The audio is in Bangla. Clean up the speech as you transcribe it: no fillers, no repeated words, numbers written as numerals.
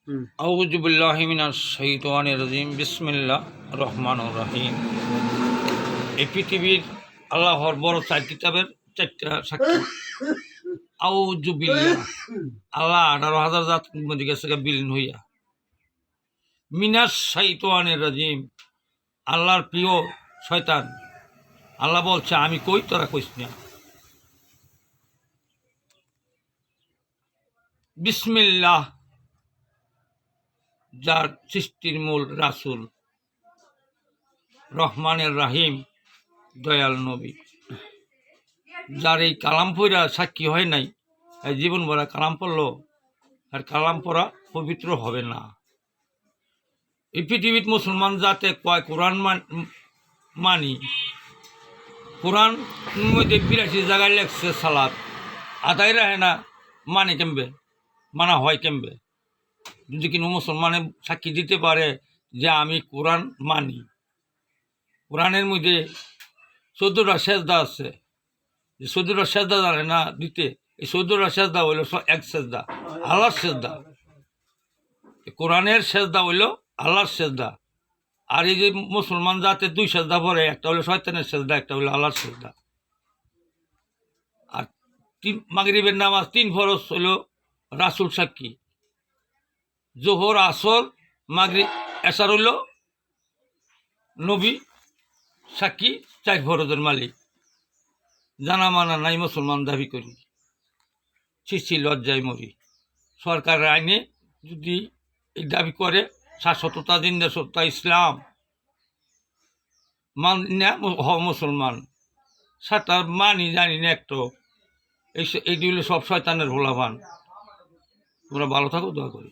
আউযু বিল্লাহি মিনাশ শাইতানির রাজিম বিসমিল্লাহির রহমানির রহিম। এই পৃথিবীর আল্লাহর বড় চার কিতাবের চারটা সাক্ষী। আউযু বিল্লাহ, আল্লাহ 18,000 জাত মধ্যে গেছে বিলীন হইয়া। মিনাশ শাইতানির রাজিম, আল্লাহর প্রিয় শয়তান। আল্লাহ বলছে আমি কই, তোরা কইস না। বিসমিল্লাহ, যার সৃষ্টির মূল রাসূল, রহমানের রাহিম, দয়াল নবী, যার এই কালাম পড়া সাক্ষী হয় নাই, জীবন ভরা কালাম পড়লো আর কালাম পড়া পবিত্র হবে না। এই পৃথিবীর মুসলমান যাতে কয় কোরআন মানি, কোরআন মধ্যে 82 জায়গায় লেখছে সালাত, আদায় রাহে না, মানে কেমবে, মানা হয় কেমবে? যদি কিনা মুসলমানে সাক্ষী দিতে পারে যে আমি কোরআন মানি। কোরআনের মধ্যে 14টা সেজদা আছে, যে 14টা সেজদা জানে না দিতে, এই 14টা সেজদা হইল এক সেজদা, আল্লাহর সেজদা। কোরআনের সেজদা হইল আল্লাহর সেজদা। আর এই যে মুসলমান জাতে 2 সেজদা পড়ে, একটা হলো শয়তানের সেজদা, একটা হলো আল্লাহর সেজদা। আর মাগরিবের নামাজ 3 ফরজ হইল রাসূল সাক্ষী, জোহর আসর মাগরিব এশার হইল নবী সাক্ষী, 4 ফরজের মালিক। জানা মানা নাই মুসলমান দাবি করি, ছিছি লজ্জায় মরি। সরকারের আইনে যদি এই দাবি করে শাশ্বততা জিন্দা সত্তা ইসলাম মানে মুসলমান, সাঁতার মানি জানি না একটু। এইটি হলো সব শয়তানের ভোলাভান। তোমরা ভালো থাকো, দোয়া করি।